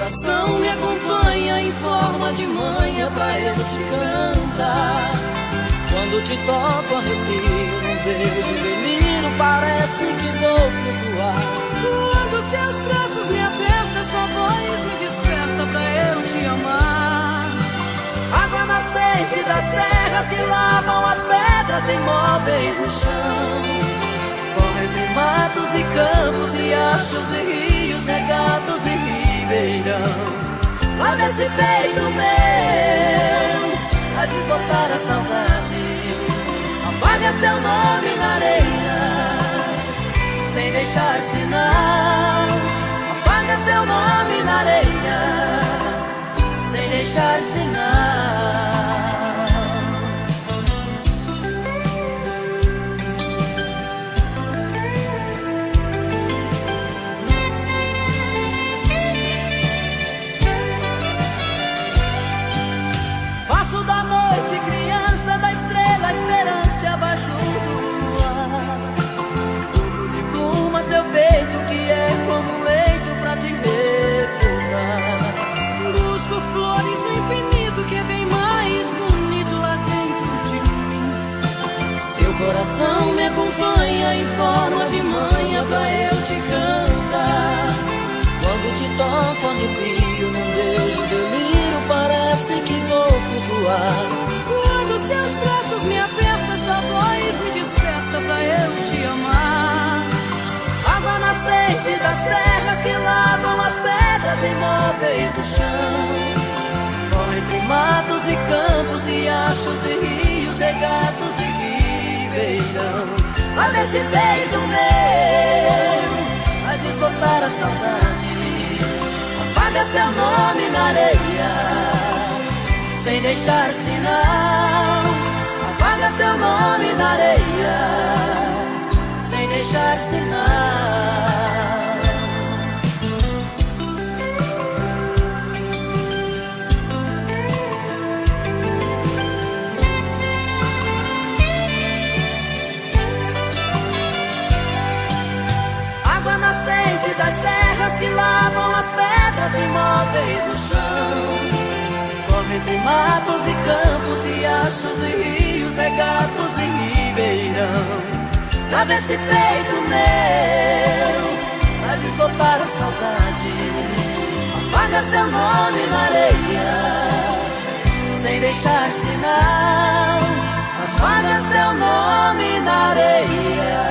coração me acompanha em forma de manha pra eu te cantar. Quando te toco arrepio, num beijo deliro, parece que vou flutuar. Quando seus braços me apertam, sua voz me desperta pra eu te amar. Água nascente das terras que lavam as pedras imóveis no chão. Corre entre matos e campos, riachos e rios, regatos e ribeirão. Lava esse peito meu a desbotar a saudade. Apaga seu nome na areia sem deixar sinal. Apaga seu nome na areia sem deixar sinal. Faço da noite criança, da estrela esperança abaixo do luar. Tudo de plumas meu peito que é como um leito pra te repousar. Busco flores no infinito que é bem mais bonito lá dentro de mim. Seu coração me acompanha em forma de manha pra eu te cantar. Quando te toco arrepio, num beijo delírio, parece que vou flutuar. Quando seus braços me apertam, sua voz me desperta pra eu te amar. Água nascente das terras que lavam as pedras imóveis do chão. Corre entre matos e campos, riachos e rios, regatos e ribeirão. Lava esse peito meu a desbotar a saudade. Apaga seu nome na areia sem deixar sinal. Apaga seu nome na areia sem deixar sinal. Água nascente das serras que lavam as pedras imóveis no chão. Corre entre matos e campos, riachos e rios, regatos e ribeirão. Lava esse peito meu a desbotar a saudade. Apaga seu nome na areia sem deixar sinal. Apaga seu nome na areia.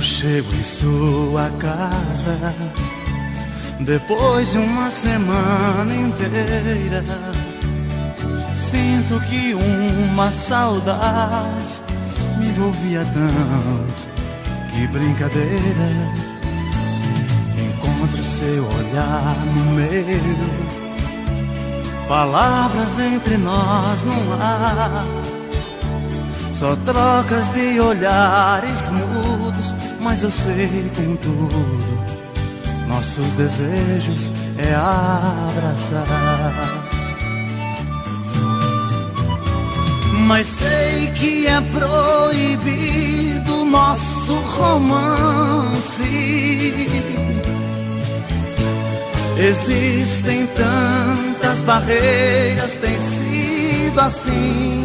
Chego em sua casa depois de uma semana inteira. Sinto que uma saudade me envolvia tanto, que brincadeira. Encontro seu olhar no meu, palavras entre nós não há, só trocas de olhares mudos. Mas eu sei, contudo, nossos desejos é abraçar. Mas sei que é proibido nosso romance. Existem tantas barreiras, tem sido assim.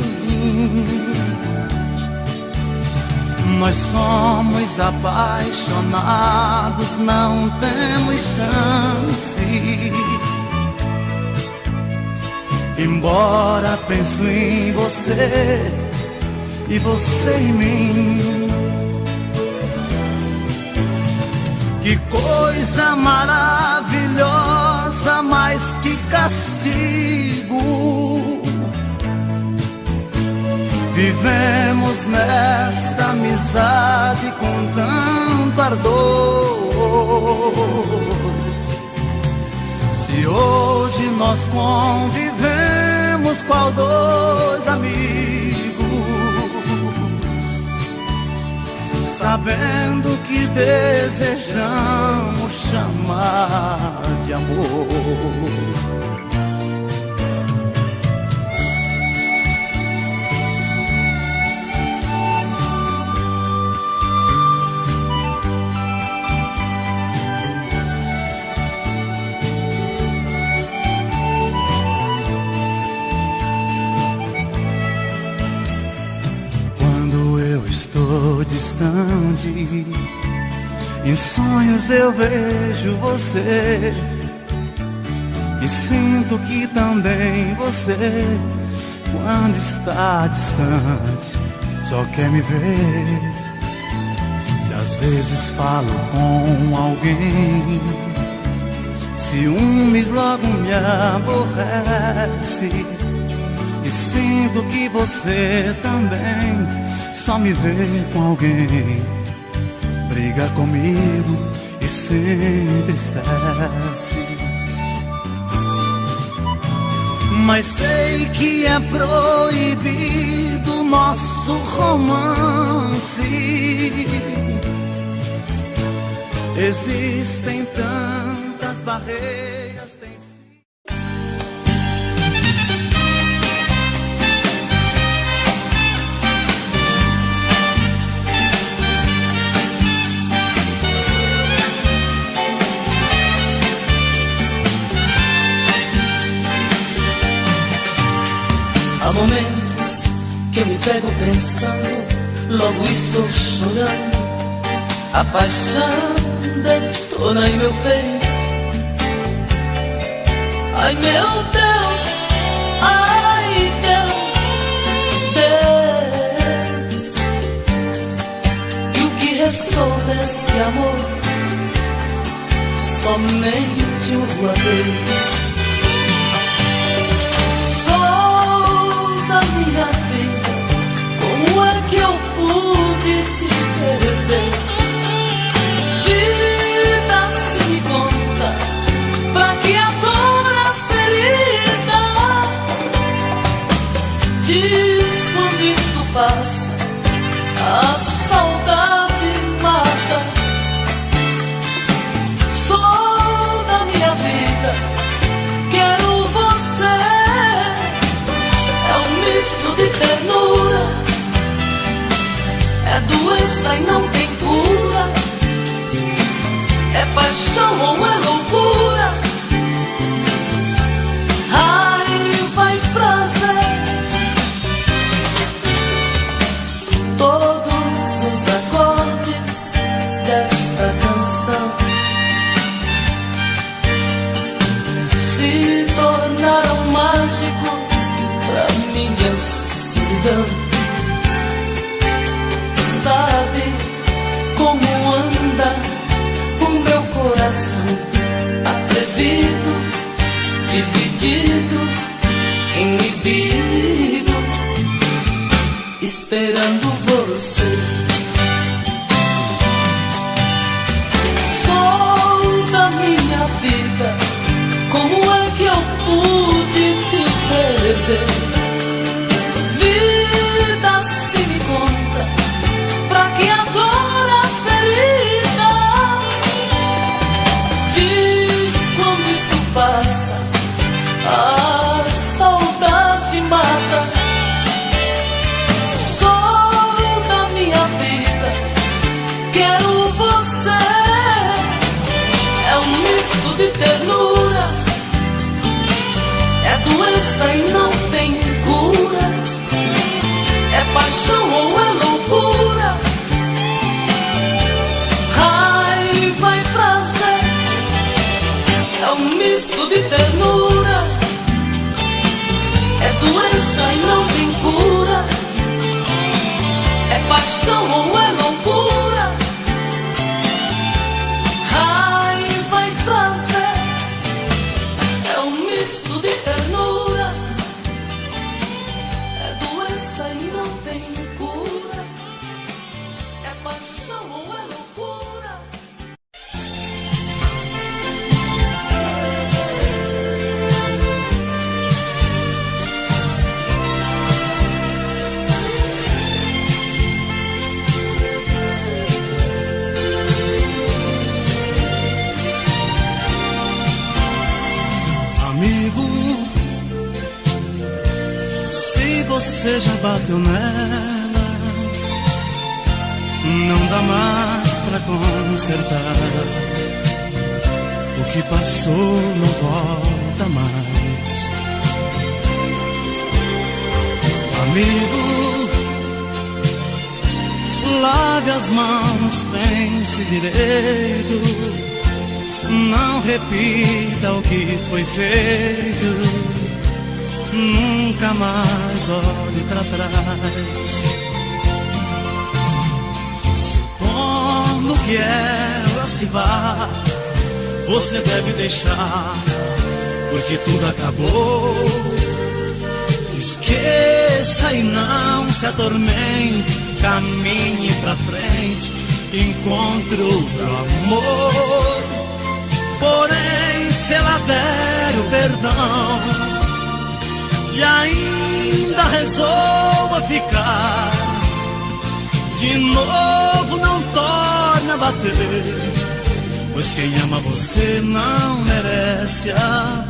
Nós somos apaixonados, não temos chance. Embora penso em você e você em mim. Que coisa maravilhosa, mais que castigo. Vivemos nesta amizade com tanto ardor. Se hoje nós convivemos qual dois amigos, sabendo que desejamos chamar de amor. Estou distante, em sonhos eu vejo você e sinto que também você, quando está distante, só quer me ver. Se às vezes falo com alguém, ciúmes logo me aborrece, e sinto que você também só me vê com alguém, briga comigo e se entristece. Mas sei que é proibido nosso romance. Existem tantas barreiras. Há momentos que eu me pego pensando, logo estou chorando. A paixão detona em meu peito. Ai meu Deus, ai Deus, Deus. E o que restou deste amor? Somente um adeus. Da minha vida, como é que eu pude te perder? Vida, se me conta, pra que a dor, a ferida? Diz quando isto passa, a saudade mata. Sou da minha vida, quero você. Misto de ternura, é doença e não tem cura, é paixão ou é loucura. Ai, vai prazer. Todos os acordes desta canção se tornaram mágicos pra minha solidão. Sabe como anda o meu coração, atrevido, dividido, inibido, esperando você. Sou da minha vida, como é que eu pude te perder? Vida, se me conta, pra que a dor, a ferida? Diz quando isto passa, a saudade mata. Sou da minha vida, quero você. É um misto de ternura, é doença e não tem cura, é paixão ou é loucura. Raiva e prazer, é um misto de ternura, é doença e não tem cura, é paixão ou é loucura. Raiva e prazer, é um misto de ternura, é doença e não tem cura, é paixão ou é loucura. Amigo, se você já bateu nela, não dá mais pra consertar. O que passou não volta mais. Amigo, lave as mãos, pense direito, não repita o que foi feito, nunca mais olhe pra trás. Supondo que ela se vá, você deve deixar, porque tudo acabou. Esqueça e não se atormente, caminhe pra frente, encontre outro amor. Porém, se ela der o perdão e ainda resolva ficar, de novo não torna a bater, pois quem ama você não merece apanhar.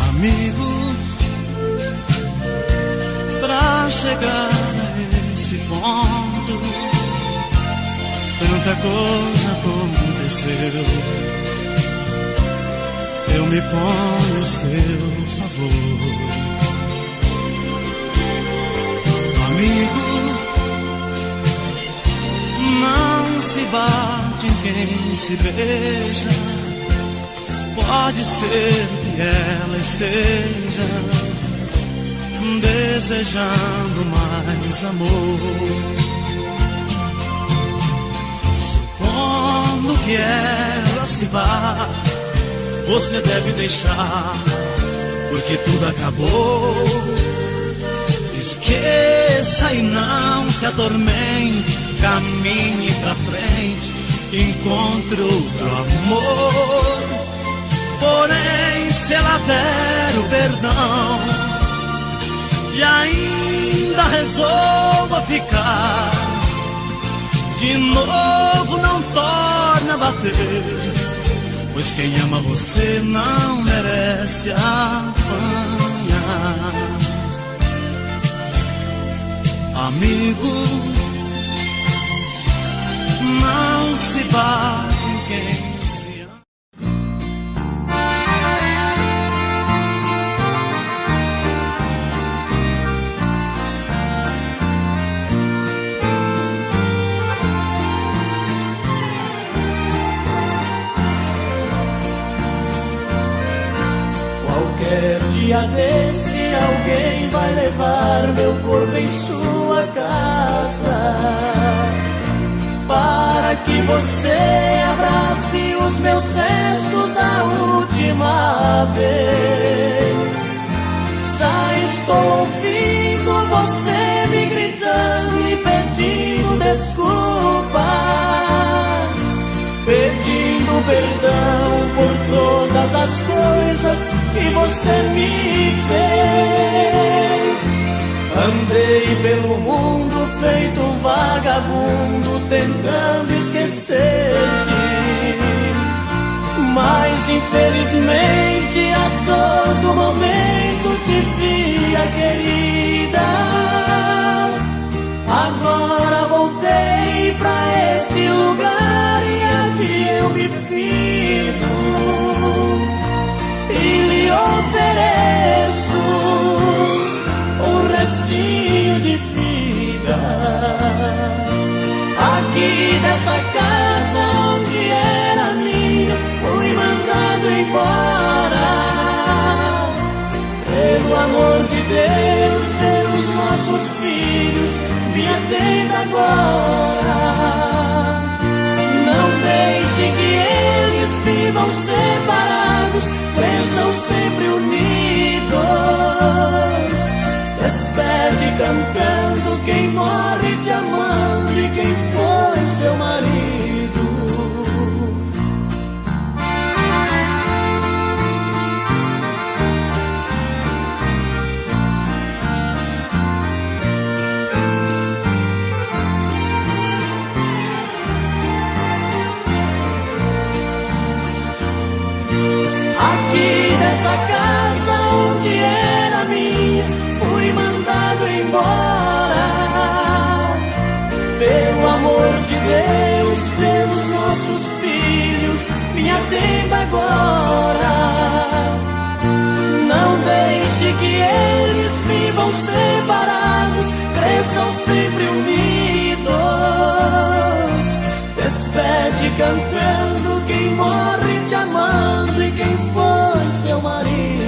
Amigo, pra chegar a esse ponto, tanta coisa aconteceu. Eu me ponho a seu favor. Amigo, não se bate em quem se beija. Pode ser que ela esteja desejando mais amor. Supondo que ela se vá, você deve deixar, porque tudo acabou. Esqueça e não se atormente, caminhe pra frente, encontre outro amor. Porém, se ela der o perdão e ainda resolva ficar, de novo não torna a bater, pois quem ama você não merece apanhar. Amigo, não se bate em quem dia desse alguém vai levar meu corpo em sua casa, para que você abrace os meus restos a última vez. Já estou ouvindo você me gritando e pedindo desculpas, pedindo perdão por todas as coisas que você me fez. Andei pelo mundo feito um vagabundo, tentando esquecer-te, mas infelizmente a todo momento te via, querida. Agora voltei pra esse lugar e aqui eu me fico e lhe ofereço um restinho de vida. Aqui desta casa onde era minha, fui mandado embora. Pelo amor de Deus, pelos nossos filhos, me atenda agora. Não deixe que eles vivam separados, cresçam sempre unidos. Despede cantando quem morre te amando de quem foi seu marido. Aqui nesta casa onde era minha, fui mandado embora. Pelo amor de Deus, pelos nossos filhos, me atenda agora. Não deixe que eles vivam separados, cresçam sempre unidos. Despede cantando quem morre te amando e quem foi seu marido.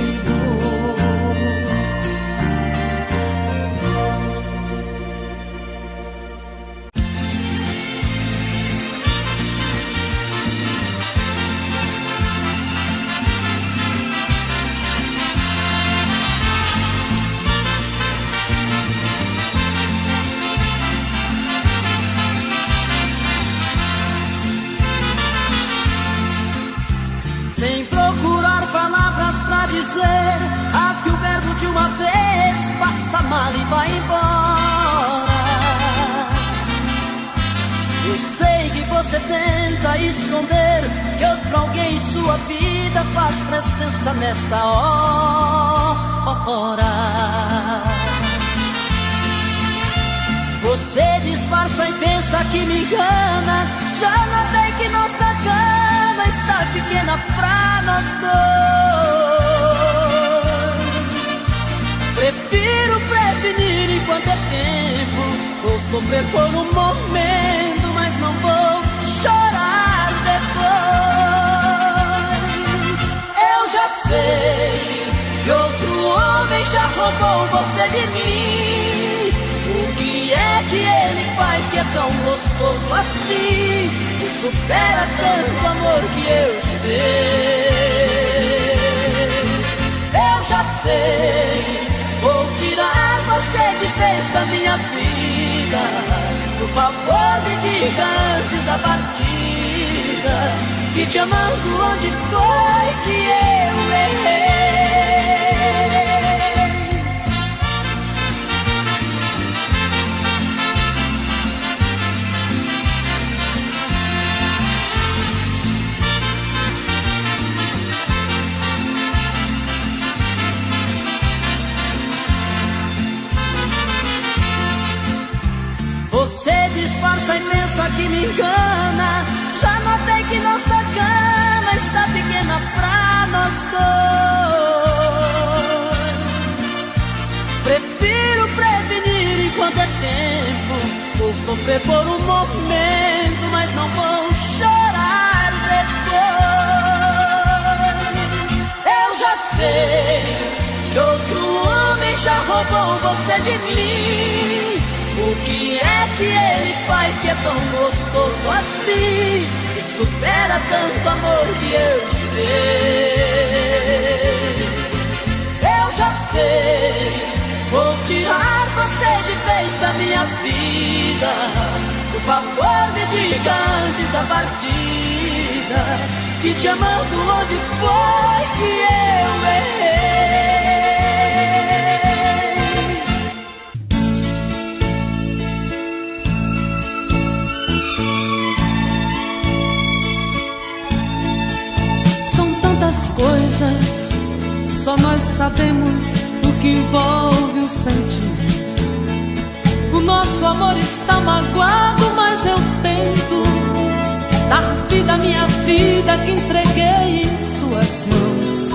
Sem procurar palavras pra dizer, rasgue o verbo de uma vez, passa mal e vai embora. Eu sei que você tenta esconder que outro alguém em sua vida faz presença nesta hora. Você disfarça e pensa que me engana, já notei que nossa cama está pequena pra nós dois. Prefiro prevenir enquanto é tempo, vou sofrer por um momento, mas não vou chorar depois. Eu já sei que outro homem já roubou você de mim. O que é que ele faz que é tão gostoso assim, que supera tanto amor que eu te dei? Eu já sei, vou tirar você de vez da minha vida. Por favor me diga antes da partida, que te amando onde foi que eu errei. Você disfarça e pensa que me engana, já notei que nossa cama está pequena pra nós dois. Prefiro prevenir enquanto é tempo, vou sofrer por um momento, mas não vou chorar depois. Eu já sei que outro homem já roubou você de mim. O que é que ele faz que é tão gostoso assim, que supera tanto amor que eu te dei? Eu já sei, vou tirar você de vez da minha vida. Por favor me diga antes da partida, que te amando onde foi que eu errei. Coisas, só nós sabemos o que envolve o sentir. O nosso amor está magoado, mas eu tento dar vida à minha vida que entreguei em suas mãos.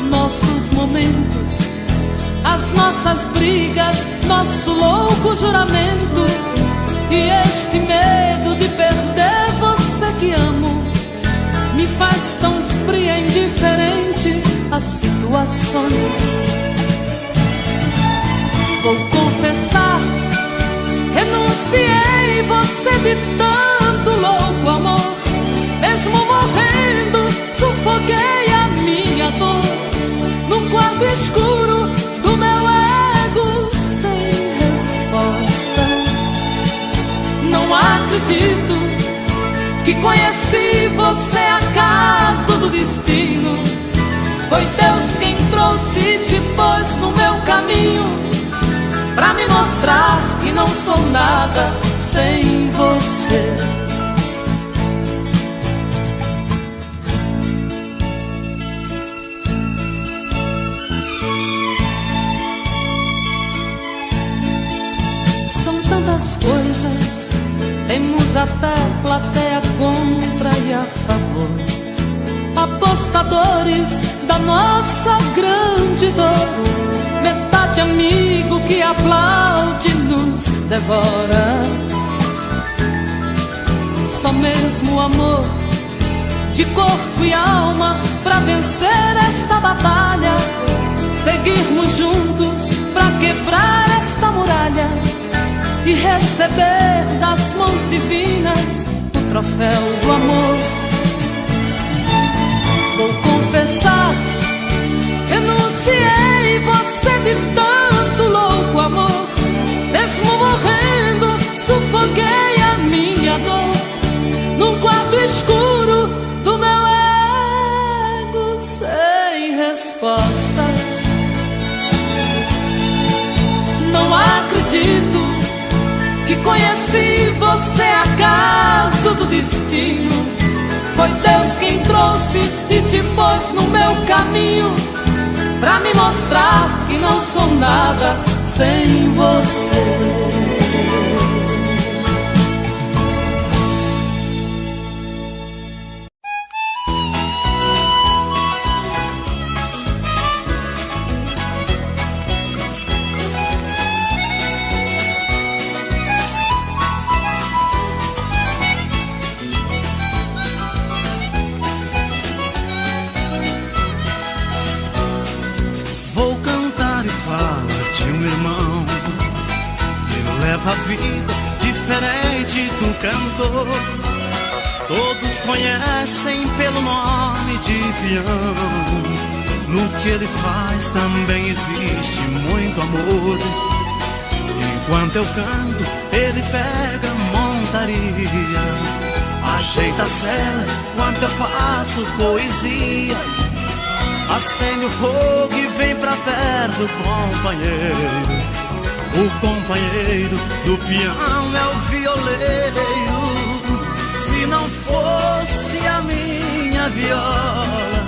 Nossos momentos, as nossas brigas, nosso louco juramento e este medo de perder você que amo me faz tão fria e indiferente às situações. Vou confessar, renunciei você de tanto louco amor. Mesmo morrendo, sufoquei a minha dor num quarto escuro do meu ego sem respostas. acredito que conheci você acaso do destino. Foi Deus quem trouxe e te pôs no meu caminho, pra me mostrar que não sou nada sem você. São tantas coisas, temos até plateia contra e a favor, apostadores da nossa grande dor, metade amigo que aplaude nos devora. Só mesmo o amor de corpo e alma pra vencer esta batalha, seguirmos juntos pra quebrar esta muralha e receber das mãos divinas o troféu do amor. Vou confessar, renunciei você de tanto louco amor. Mesmo morrendo, sufoquei a minha dor num quarto escuro do meu ego sem respostas. Não acredito que conheci você acaso do destino. Foi Deus quem trouxe e te pôs no meu caminho, pra me mostrar que não sou nada sem você. A vida diferente do cantor, todos conhecem pelo nome de peão. No que ele faz também existe muito amor. Enquanto eu canto, ele pega montaria, ajeita a cela enquanto eu faço poesia. Acende o fogo e vem pra perto, companheiro. O companheiro do peão é o violeiro. Se não fosse a minha viola,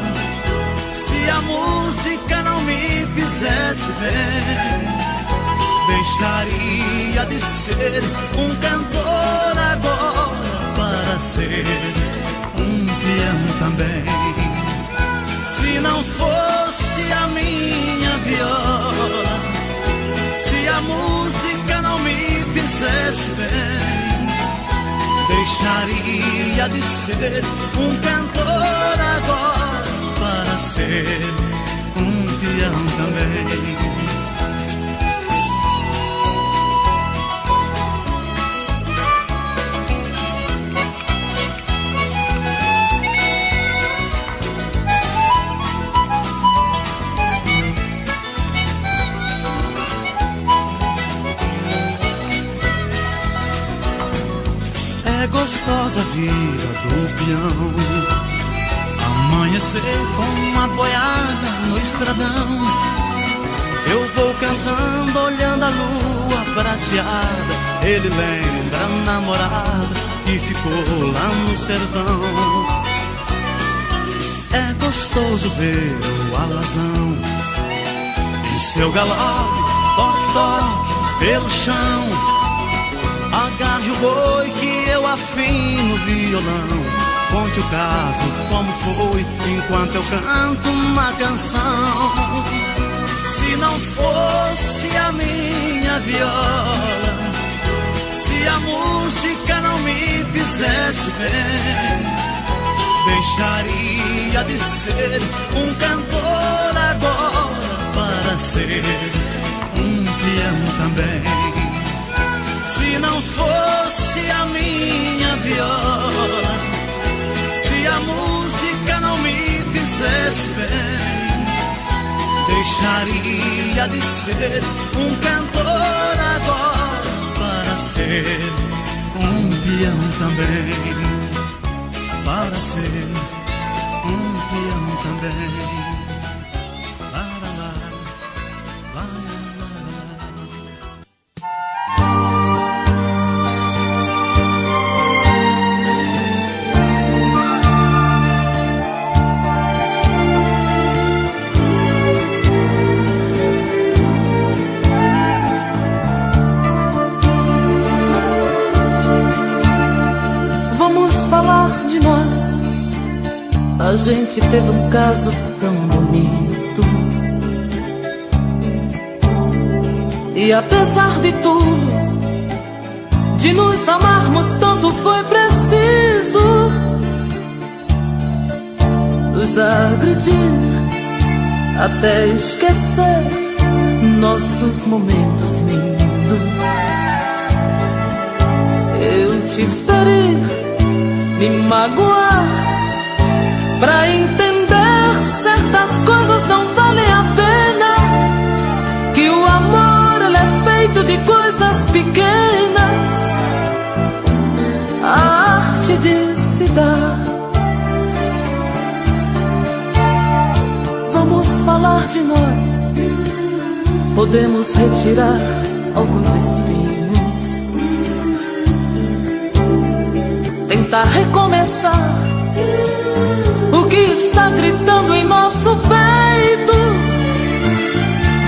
se a música não me fizesse bem, deixaria de ser um cantor agora para ser um peão também. Se não fosse a minha viola, se a música não me fizesse bem, deixaria de ser um cantor agora para ser um peão também. É gostosa a vida do peão, amanhecer com uma boiada no estradão. Eu vou cantando, olhando a lua prateada. Ele lembra a namorada que ficou lá no sertão. É gostoso ver o alazão e seu galope, toque, toque pelo chão. Agarre o boi que eu afino o violão. Conte o caso, como foi, enquanto eu canto uma canção. Se não fosse a minha viola, se a música não me fizesse bem, deixaria de ser um cantor agora para ser um peão também. Se não fosse a minha viola, se a música não me fizesse bem, deixaria de ser um cantor agora para ser um peão também, para ser um peão também. Lá, lá, lá, lá, lá, lá. A gente teve um caso tão bonito, e apesar de tudo, de nos amarmos tanto, foi preciso nos agredir até esquecer nossos momentos lindos. Eu te ferir, me magoar, pra entender certas coisas não valem a pena. Que o amor, ele é feito de coisas pequenas. A arte de se dar. Vamos falar de nós. Podemos retirar alguns espinhos, tentar recomeçar o que está gritando em nosso peito,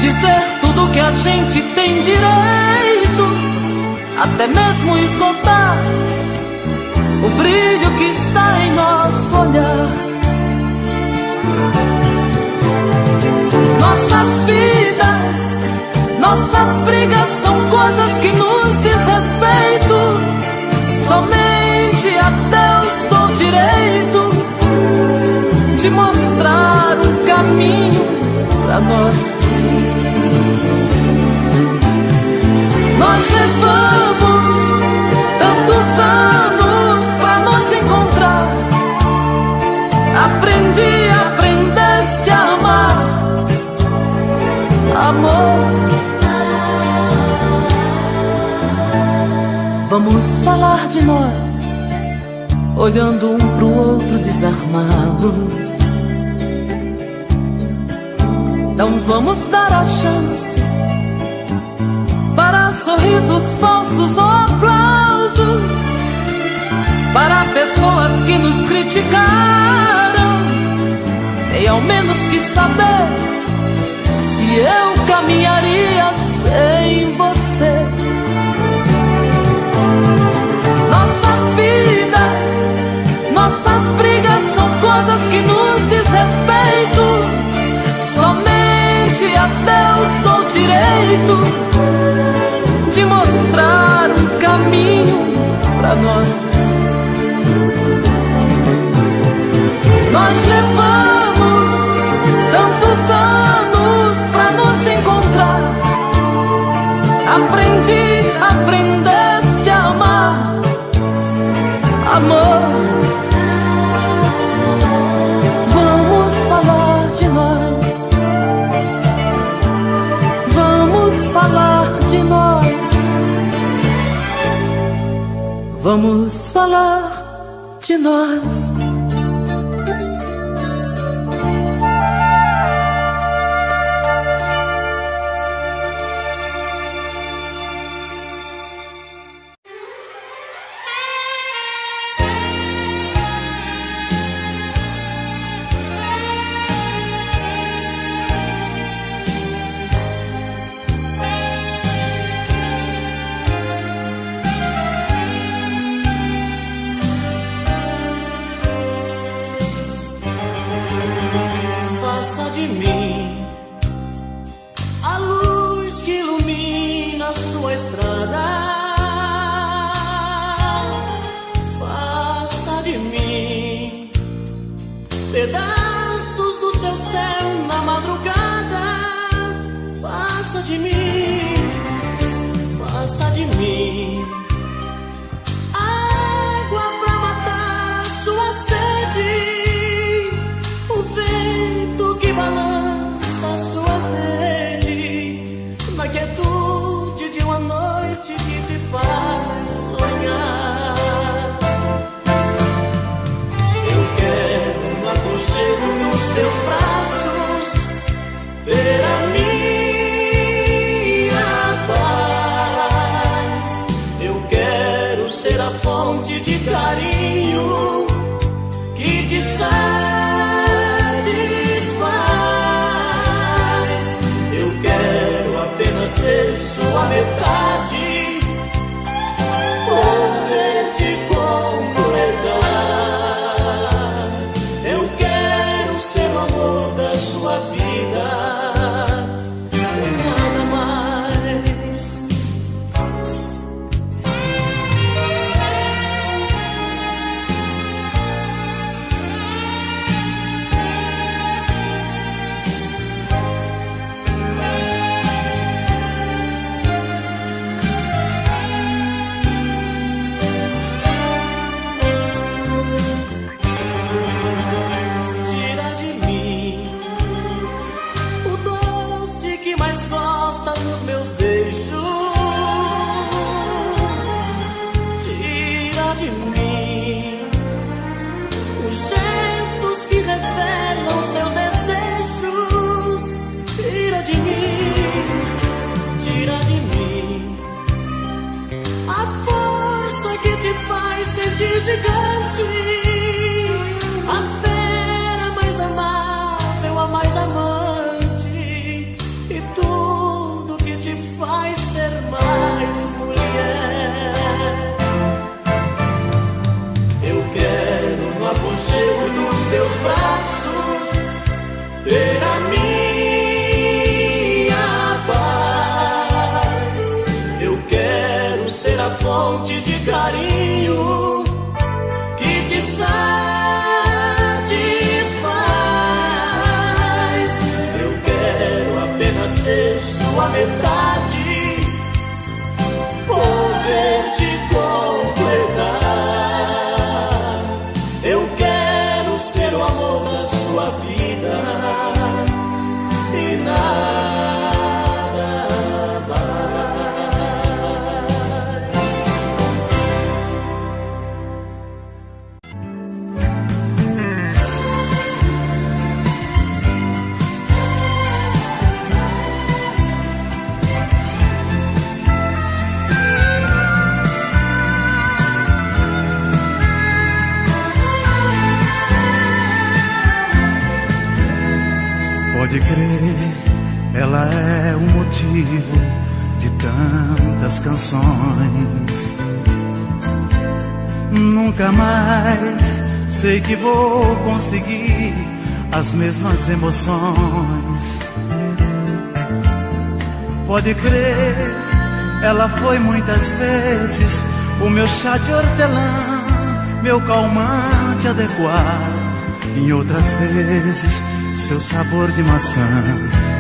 dizer tudo que a gente tem direito, até mesmo esgotar o brilho que está em nosso olhar. Nossas vidas, nossas brigas são coisas que nos diz respeito. Somente a Deus dou direito de mostrar um caminho pra nós. Nós levamos tantos anos pra nos encontrar. Aprendeste a amar, amor. Vamos falar de nós, olhando um pro outro desarmados. Não vamos dar a chance para sorrisos falsos ou aplausos, para pessoas que nos criticaram. Nem ao menos quis saber se eu caminharia sem você. Nossas vidas, nossas brigas são coisas que nos diz respeito. Somente a Deus dou direito de mostrar um caminho pra nós. Nós levamos tantos anos pra nos encontrar. Aprendeste a amar, amor. Vamos falar de nós. Vamos falar de nós. Vamos falar de nós. fonte de carinho que te satisfaz. Eu quero apenas ser sua metade, poder te completar. Eu quero ser o amor da sua vida, nada mais. Gigante, a fera mais amável, a mais amante, e tudo que te faz ser mais mulher. Eu quero no apogeu dos teus braços ter a minha paz. Eu quero ser a fonte de carinho satisfaz. Eu quero apenas ser sua metade, poder te completar. Eu quero ser o amor da sua vida e nada Pode crer, ela é o motivo de tantas canções. Nunca mais sei que vou conseguir as mesmas emoções. Pode crer, ela foi muitas vezes o meu chá de hortelã, meu calmante adequado. Em outras vezes seu sabor de maçã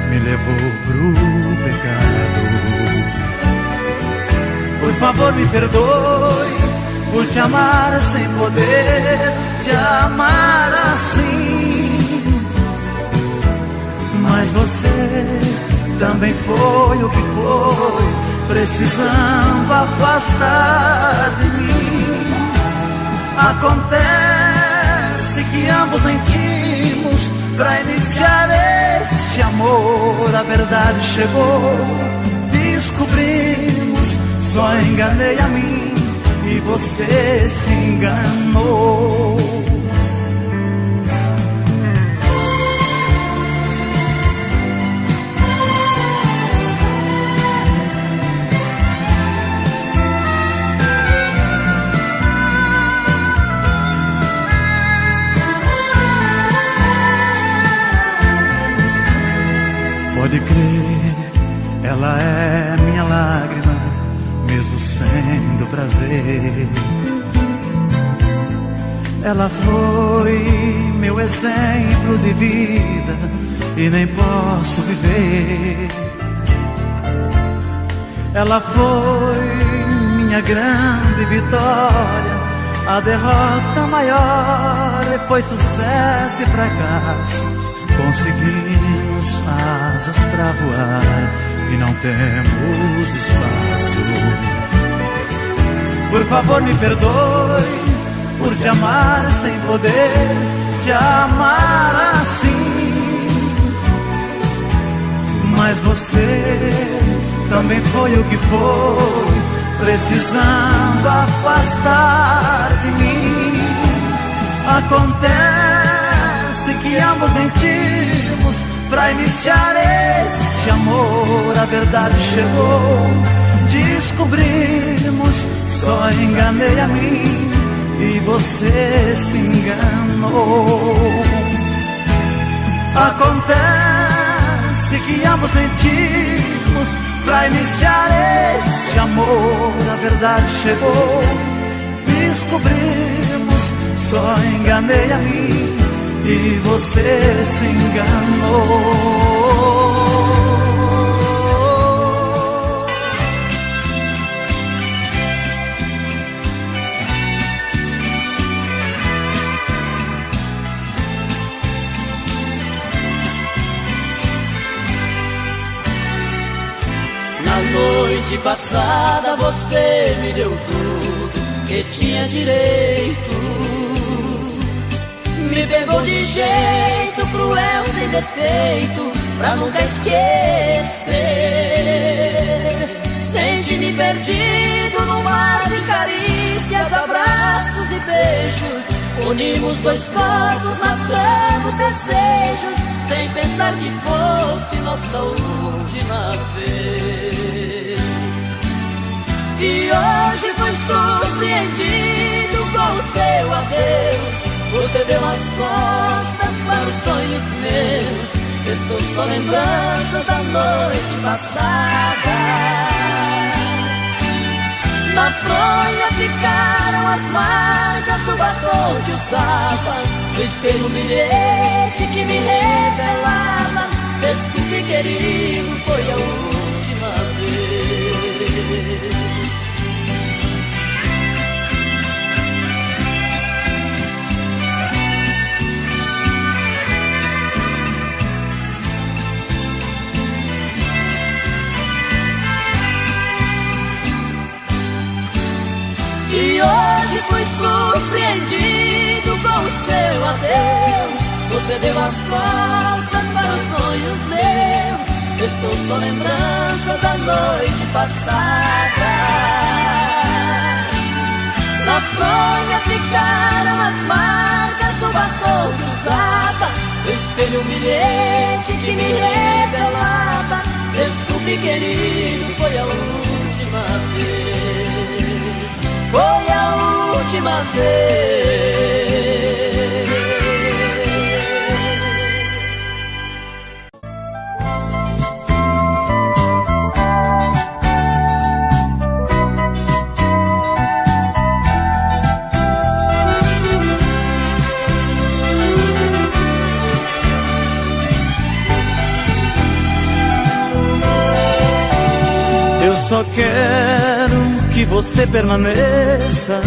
me levou pro pecado. Por favor me perdoe por te amar sem poder te amar assim. Mas você também foi o que foi, precisando afastar de mim. Acontece que ambos mentimos pra iniciar este amor. A verdade chegou, descobrimos, só enganei a mim e você se enganou. Pode crer, ela é minha lágrima, mesmo sendo prazer. Ela foi meu exemplo de vida e nem posso viver. Ela foi minha grande vitória, a derrota maior foi sucesso e fracasso. Conseguimos asas pra voar e não temos espaço. Por favor me perdoe por te amar sem poder te amar assim. Mas você também foi o que foi, precisando afastar Acontece que ambos mentimos pra iniciar esse amor. A verdade chegou, descobrimos, só enganei a mim e você se enganou. Acontece que ambos mentimos pra iniciar esse amor. A verdade chegou, descobrimos, só enganei a mim e você se enganou. Na noite passada você me deu tudo que tinha direito. Me pegou de jeito cruel, sem defeito, pra nunca esquecer. Senti-me perdido no mar de carícias, abraços e beijos. Unimos dois corpos, matamos desejos, sem pensar que fosse nossa última vez. E hoje fui surpreendido com o seu adeus. Você deu as costas para os sonhos meus. Estou só lembranças da noite passada. Na fronha ficaram as marcas do batom que usava. No espelho um bilhete que me revelava: desculpe, querido, foi a última vez. E hoje fui surpreendido com o seu adeus. Você deu as costas para os sonhos meus. Estou só lembrança da noite passada. Na fronha ficaram as marcas do batom que usava. No espelho um bilhete que me revelava: desculpe, querido, foi a última vez. Foi a última vez. Eu só quero que você permaneça,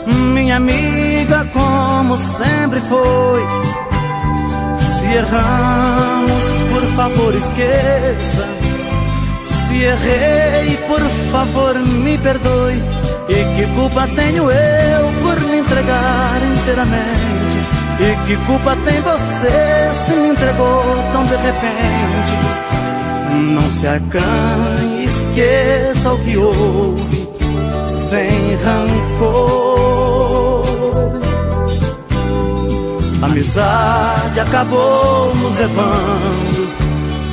minha amiga, como sempre foi. Se erramos, por favor, esqueça. Se errei, por favor, me perdoe. E que culpa tenho eu por me entregar inteiramente? E que culpa tem você se me entregou tão de repente? Não se acanhe, esqueça o que houve, sem rancor. A amizade acabou nos levando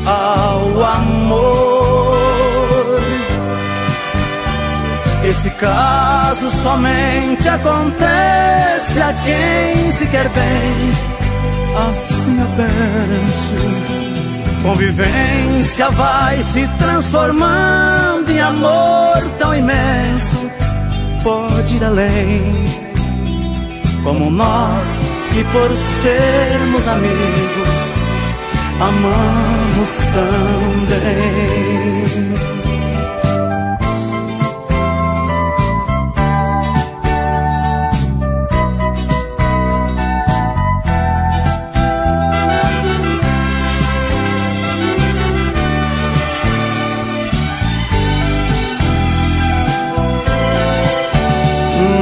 ao amor. Esse caso somente acontece a quem se quer bem. Assim eu penso. Convivência vai se transformando em amor tão imenso. Pode ir além, como nós, que por sermos amigos, amamos também.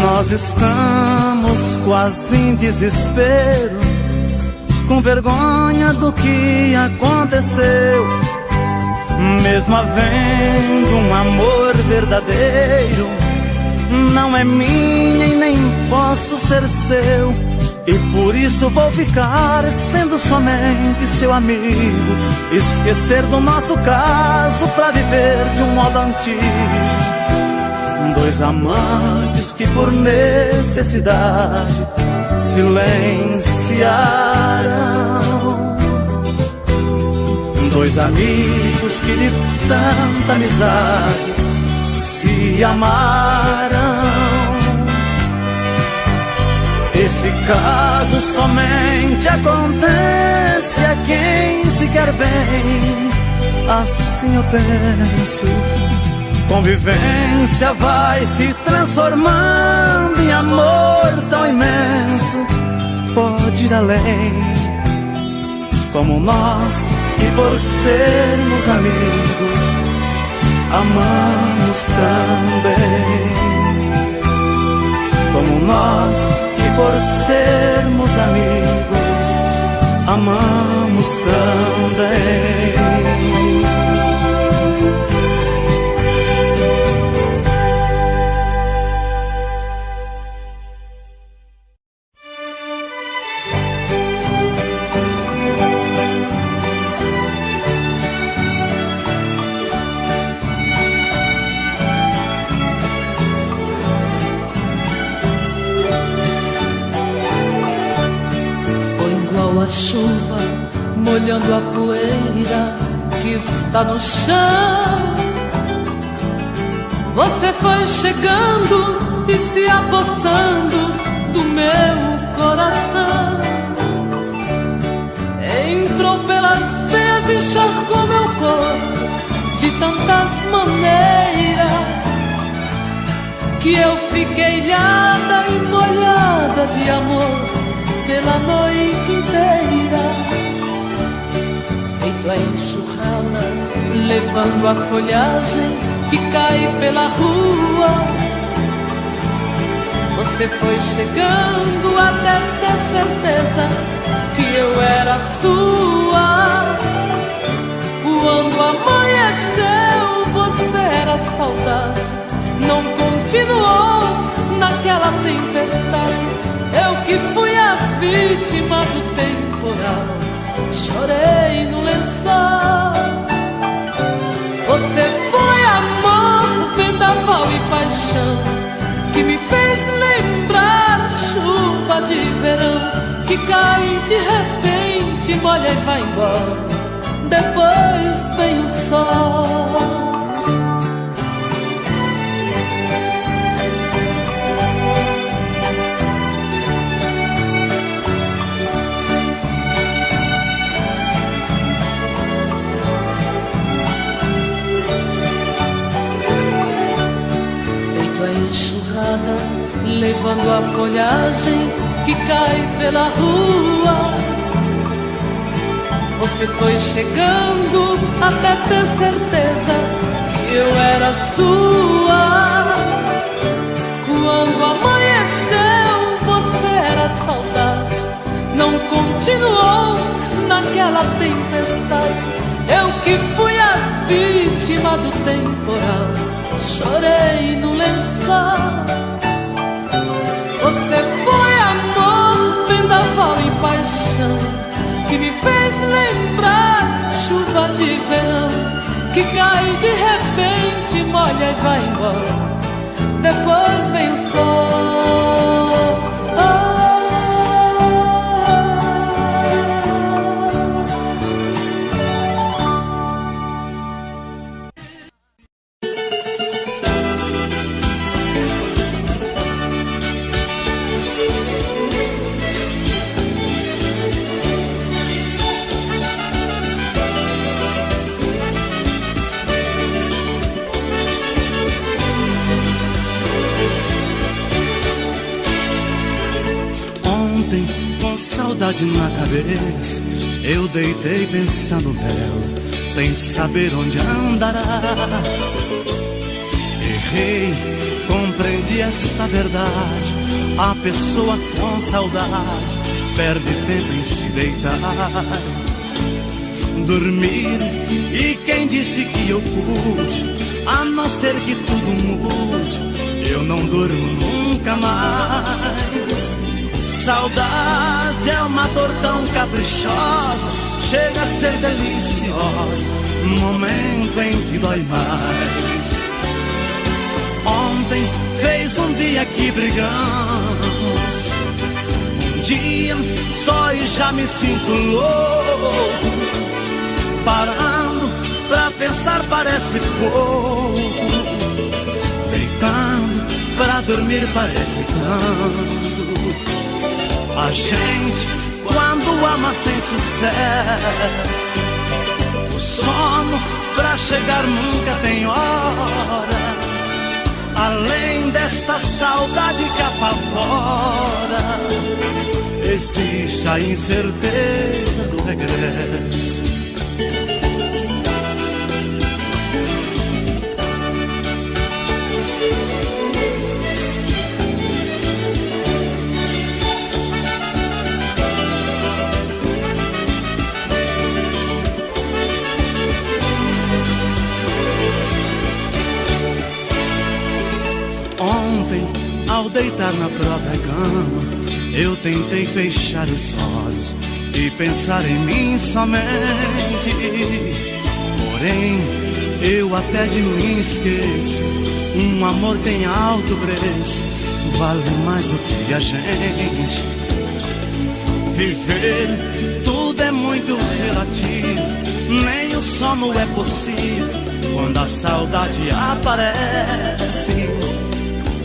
Nós estamos quase em desespero, com vergonha do que aconteceu. Mesmo havendo um amor verdadeiro, não é minha e nem posso ser seu. E por isso vou ficar sendo somente seu amigo, esquecer do nosso caso pra viver de um modo antigo. Dois amantes que por necessidade silenciaram, dois amigos que de tanta amizade se amaram. Esse caso somente acontece a quem se quer bem, assim eu penso. Convivência vai se transformando em amor tão imenso, pode ir além, como nós que por sermos amigos amamos também. Como nós que por sermos amigos amamos também. A chuva molhando a poeira que está no chão. Você foi chegando e se apossando do meu coração. Entrou pelas veias, encharcou meu corpo de tantas maneiras que eu fiquei ilhada e molhada de amor pela noite inteira. Feito a enxurrada, levando a folhagem que cai pela rua. Você foi chegando até ter certeza que eu era sua. Quando amanheceu, você era saudade, não continuou naquela tempestade. Eu que fui a vítima do temporal, chorei no lençol. Você foi amor, vendaval e paixão, que me fez lembrar chuva de verão, que cai de repente, molha e vai embora, depois vem o sol. Levando a folhagem que cai pela rua. Você foi chegando até ter certeza que eu era sua. Quando amanheceu, você era saudade, não continuou naquela tempestade. Eu que fui a vítima do temporal, chorei no lençol. Você foi amor, vendaval e paixão, que me fez lembrar chuva de verão, que cai de repente, molha e vai embora, depois vem o sol. Saudade na cabeça, eu deitei pensando nela, sem saber onde andará. Errei, compreendi esta verdade. A pessoa com saudade perde tempo em se deitar, dormir. E quem disse que eu pude, a não ser que tudo mude, eu não durmo nunca mais. Saudade é uma dor tão caprichosa, chega a ser deliciosa, momento em que dói mais. Ontem fez um dia que brigamos, um dia só e já me sinto louco. Parando pra pensar parece pouco, deitando pra dormir parece tanto. A gente, quando ama sem sucesso, o sono pra chegar nunca tem hora. Além desta saudade que apavora, existe a incerteza do regresso. Ontem, ao deitar na própria cama, eu tentei fechar os olhos e pensar em mim somente. Porém, eu até de mim esqueço, um amor tem alto preço, vale mais do que a gente. Viver, tudo é muito relativo, nem o sono é possível quando a saudade aparece.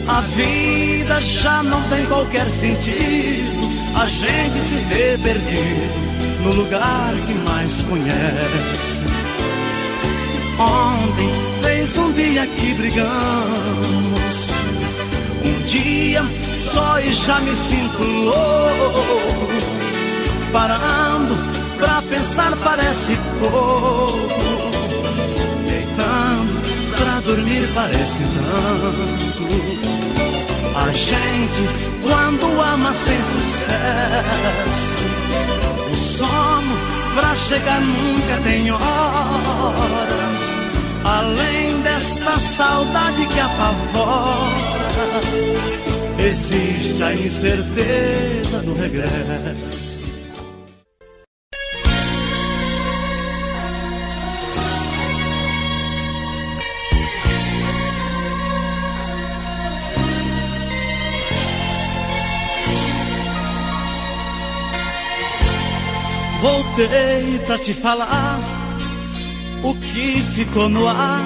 A vida já não tem qualquer sentido, a gente se vê perdido no lugar que mais conhece. Ontem fez um dia que brigamos, um dia só e já me sinto louco. Parando pra pensar parece pouco, deitando pra dormir parece tanto. A gente, quando ama sem sucesso, o sono pra chegar nunca tem hora. Além desta saudade que apavora, existe a incerteza do regresso. Voltei pra te falar o que ficou no ar,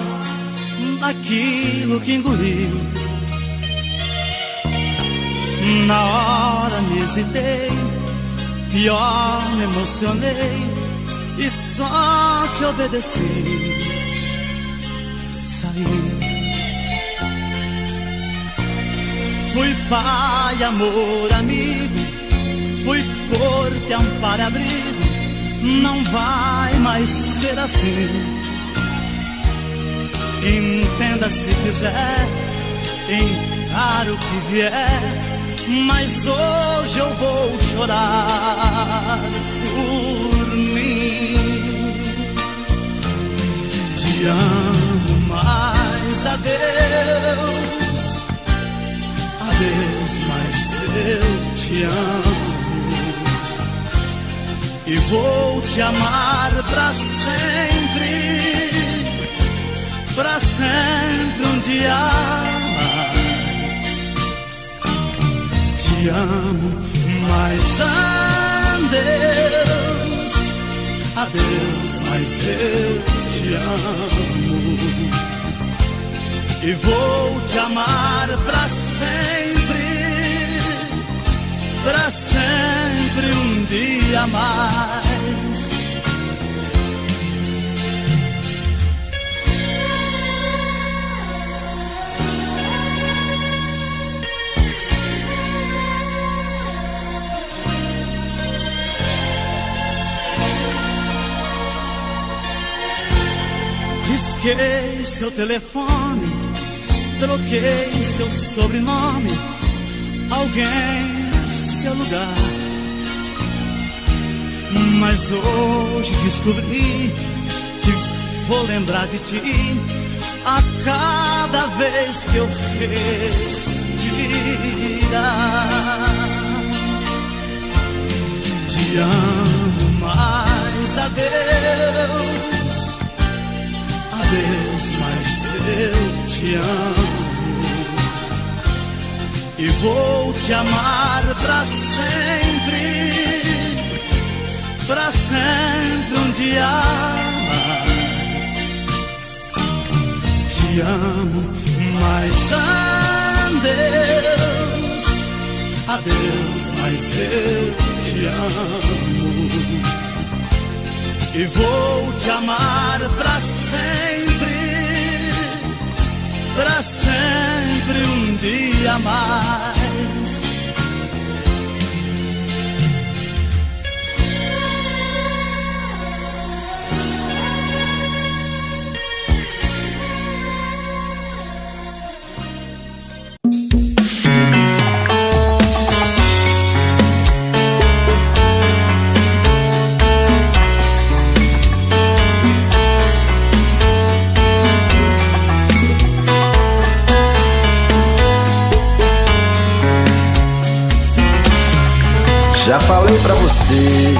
daquilo que engoliu. Na hora me hesitei, pior me emocionei e só te obedeci. Saí. Fui pai, amor, amigo, fui porte, amparo, abrigo. Não vai mais ser assim. Entenda se quiser, encaro o que vier, mas hoje eu vou chorar por mim. Te amo, mas adeus, adeus, mas eu te amo. E vou te amar pra sempre um dia mais. Te amo, mas adeus, adeus, mas eu te amo. E vou te amar pra sempre um dia mais. Risquei seu telefone, troquei seu sobrenome, alguém seu lugar. Mas hoje descobri que vou lembrar de ti a cada vez que eu respirar. te amo e vou te amar pra sempre um dia mais. Te amo, mas adeus, mas eu te amo e vou te amar pra sempre um dia mais. Já falei pra você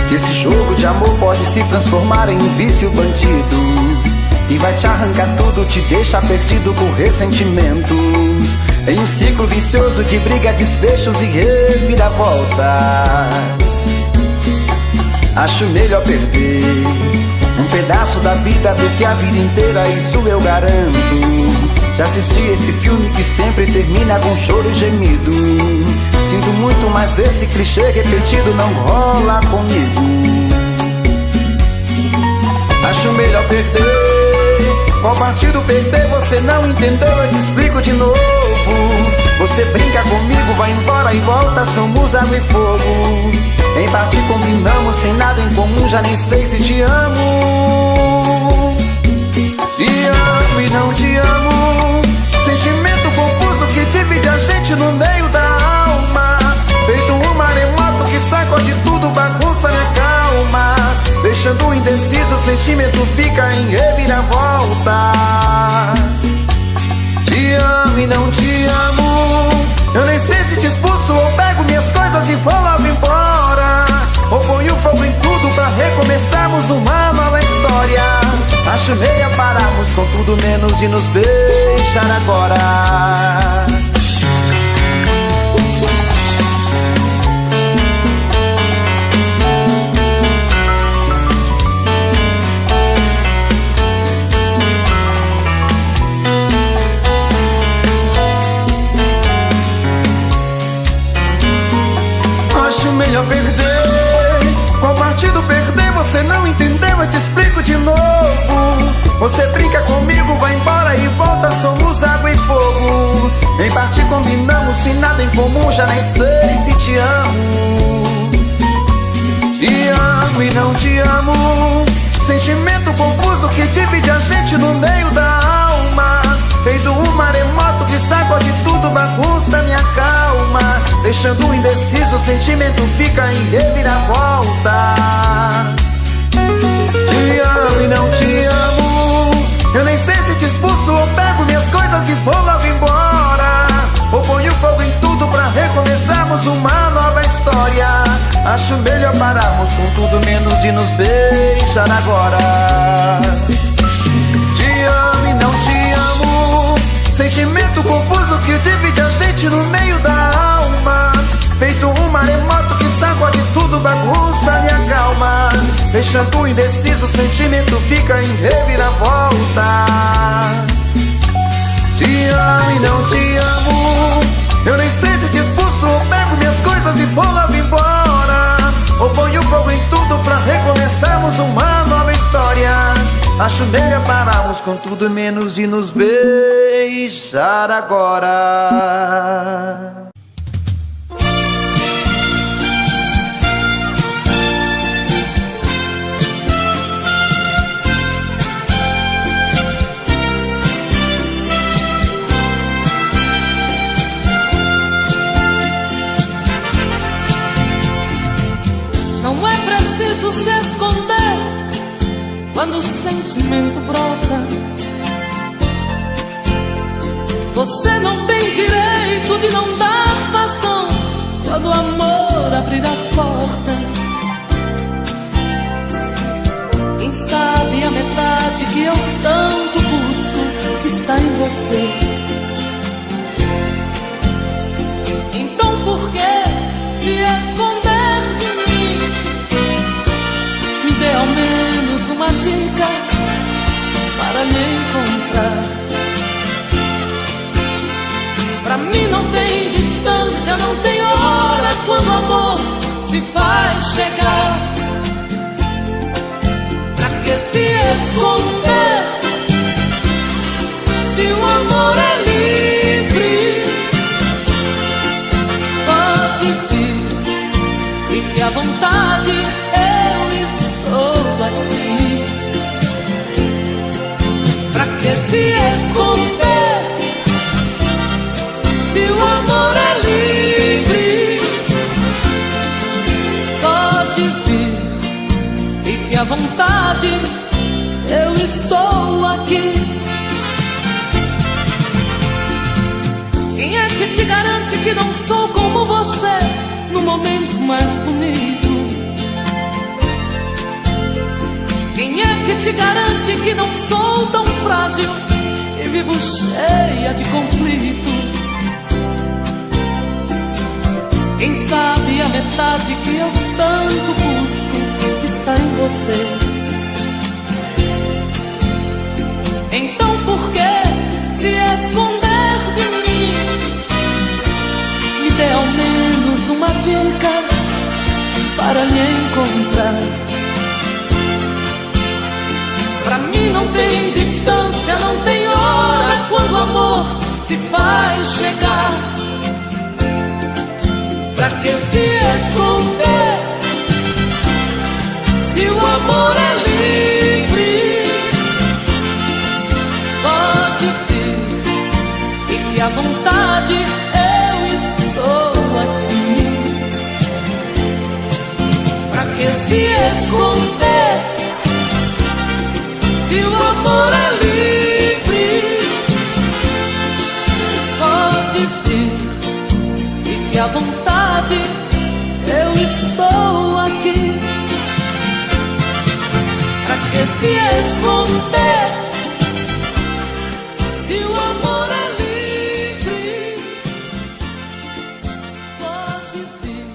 que esse jogo de amor pode se transformar em um vício bandido e vai te arrancar tudo, te deixar perdido com ressentimentos, em um ciclo vicioso de briga, desfechos e reviravoltas. Acho melhor perder um pedaço da vida do que a vida inteira, isso eu garanto. Já assisti esse filme que sempre termina com choro e gemido. Sinto muito, mas esse clichê repetido não rola comigo. Acho melhor perder. Qual partido perder? Você não entendeu, eu te explico de novo. Você brinca comigo, vai embora e volta, somos água e fogo. Em parte combinamos, sem nada em comum, já nem sei se te amo. Te amo e não te amo. Sentimento confuso que divide a gente no meio da alma. Feito um maremoto que sacode tudo, bagunça minha calma. Deixando indeciso, o sentimento fica em reviravoltas. Te amo e não te amo. Eu nem sei se te expulso ou pego minhas coisas e vou logo embora, ou ponho fogo em tudo pra recomeçarmos uma nova história. Acho meia pararmos com tudo menos de nos beijar agora. Acho melhor perder. Qual partido perder? Você não entendeu, eu te explico de novo. Você brinca comigo, vai embora e volta, somos água e fogo. Em parte combinamos, sem nada em comum, já nem sei se te amo. Te amo e não te amo. Sentimento confuso que divide a gente no meio da alma. Feito um maremoto que sacode tudo, bagunça minha calma. Deixando indeciso, o sentimento fica em reviravoltas. Te amo e não te amo. Eu nem sei se te expulso ou pego minhas coisas e vou logo embora, ou ponho fogo em tudo pra recomeçarmos uma nova história. Acho melhor pararmos com tudo menos de nos beijar agora. Te amo e não te amo. Sentimento confuso que divide a gente no meio da alma. Feito um maremoto que sacode tudo, bagunça minha calma. Deixando indeciso, o sentimento fica em reviravoltas. Te amo e não te amo. Eu nem sei se te expulso ou pego minhas coisas e vou logo embora, ou ponho fogo em tudo pra recomeçarmos uma nova história. Acho melhor pararmos com tudo menos de nos beijar agora. Não é preciso se esconder quando o sentimento brota. Você não tem direito de não dar vazão quando o amor abrir as portas. Quem sabe a metade que eu tanto busco está em você. distância não tem hora quando o amor se faz chegar. Pra que se esconder se o amor é livre? Pode vir, fique à vontade, eu estou aqui. Pra que se esconder se o amor é livre? Pode vir, fique à vontade, eu estou aqui. Quem é que te garante que não sou como você no momento mais bonito? Quem é que te garante que não sou tão frágil e vivo cheia de conflitos? Quem sabe a metade que eu tanto busco está em você. Então por que se esconder de mim? Me dê ao menos uma dica para lhe encontrar. Pra mim não tem distância, não tem hora quando o amor se faz chegar. Pra que se esconder se o amor é livre? Pode vir, fique à vontade, eu estou aqui. Pra que se esconder se o amor é livre? Pode vir, fique à vontade, eu estou aqui. Pra que se esconder se o amor é livre? Pode vir.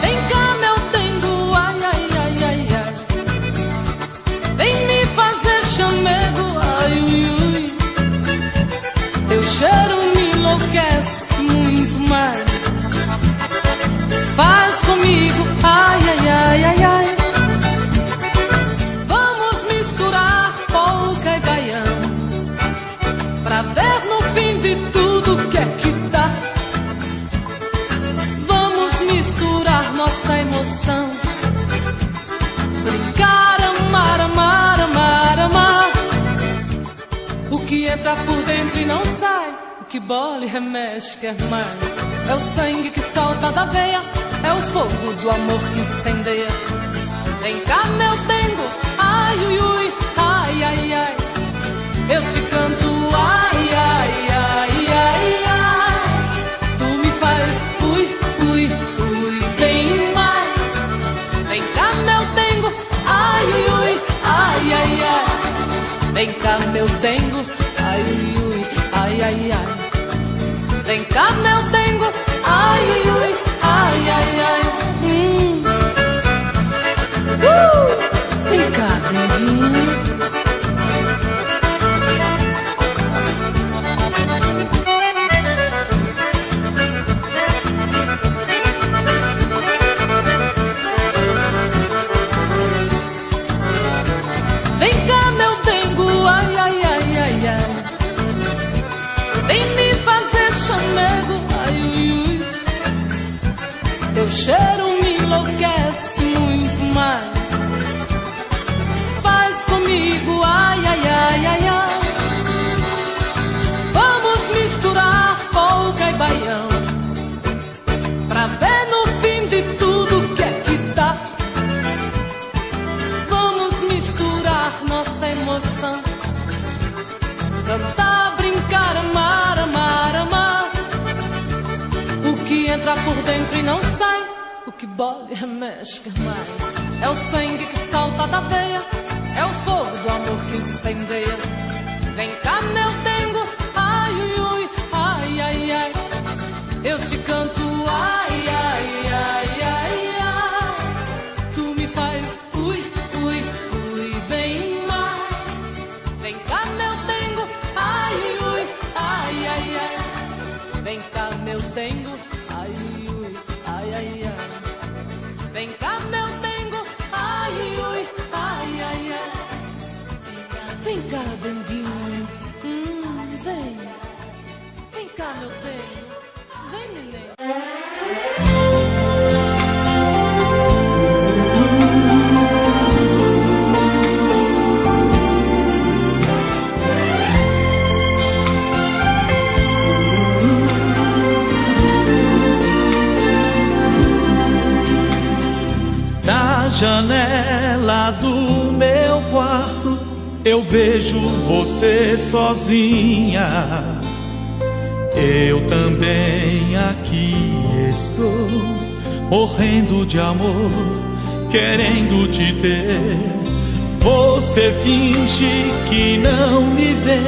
Vem cá, meu dengo, ai, ai, ai, ai, ai. Vem me fazer chamego, ai, ui, ui. Teu cheiro me enlouquece muito mais. Faz comigo, ai, ai, ai, ai, ai. Vamos misturar polca e baião pra ver no fim de tudo que é que dá. Vamos misturar nossa emoção, brincar, amar, amar, amar, amar. O que entra por dentro e não sai, o que bola e remexe quer mais. É o sangue que salta da veia, é o fogo do amor que incendeia. Vem cá, meu dengo, ai, ui, ui, ai, ai, ai. Eu te canto, ai, ai, ai, ai, ai. Tu me faz, ui, ui, ui, bem mais. Vem cá, meu dengo, ai, ui, ui, ai, ai, ai. Vem cá, meu dengo, ai, ui, ui, ai, ai, ai. Vem cá, meu dengo, ai, ui, ui, ai, ai, ai. Vem cá, denguinho. Vem cá, meu dengo, ai, ai, ai, ai, ai. Vem me fazer chamego, ai, ui, ui. Teu cheiro me enlouquece muito mais. Faz comigo, ai, ai, ai, ai, ai. Vamos misturar polca e baião pra ver no fim de tudo que é que dá. Vamos misturar nossa emoção, cantar, brincar, amar, amar, amar. O que entra por dentro e não sai, o que bola e remexe quer mais. É o sangue que salta da veia, é o fogo do amor que incendeia. Vem cá, meu dengo, ai, ui, ui, ai, ai, ai. Eu te canto, ai, ai, ai, ai, ai. Tu me janela do meu quarto eu vejo você sozinha. Eu também aqui estou, morrendo de amor, querendo te ter. Você finge que não me vê,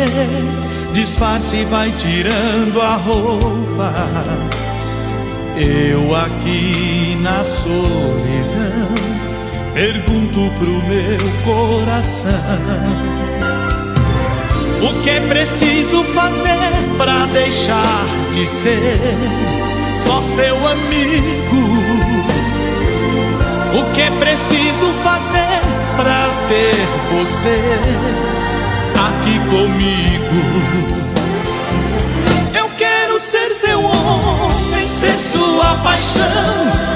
disfarce e vai tirando a roupa. Eu aqui na solidão pergunto pro meu coração: o que é preciso fazer pra deixar de ser só seu amigo? O que é preciso fazer pra ter você aqui comigo? Eu quero ser seu homem, ser sua paixão.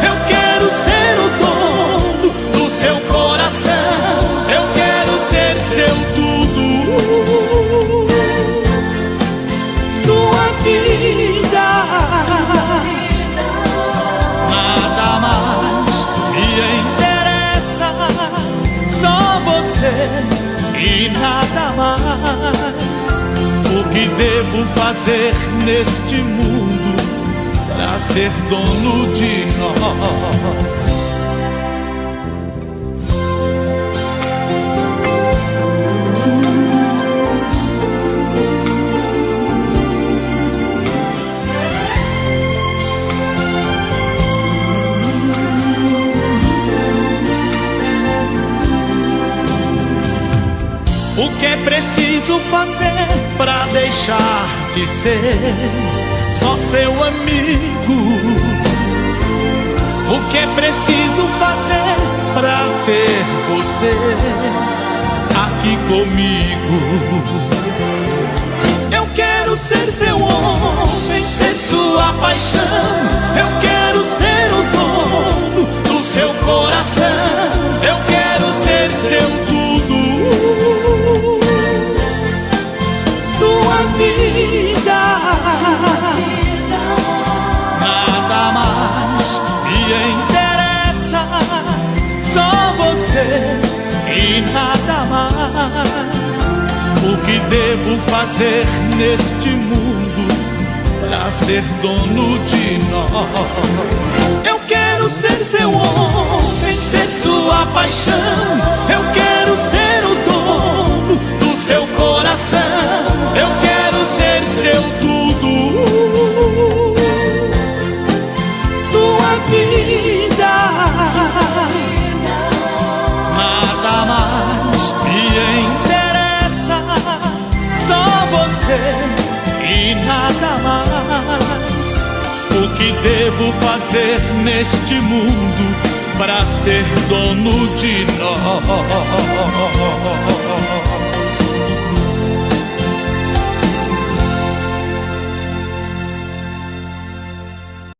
Eu quero ser o dono do seu coração. Eu quero ser seu tudo, sua vida. Nada mais me interessa, só você e nada mais. O que devo fazer neste mundo pra ser dono de nós? O que é preciso fazer pra deixar de ser só seu amigo? O que é preciso fazer pra ter você aqui comigo? Eu quero ser seu homem, ser sua paixão. Eu quero ser o dono do seu coração. Eu quero ser seu tudo, sua vida. Nada mais me interessa, só você e nada mais. O que devo fazer neste mundo pra ser dono de nós? Eu quero ser seu homem, ser sua paixão. Eu quero ser o dono do seu coração. Eu quero ser seu tudo, sua vida. Nada mais me interessa, só você e nada mais. O que devo fazer neste mundo pra ser dono de nós?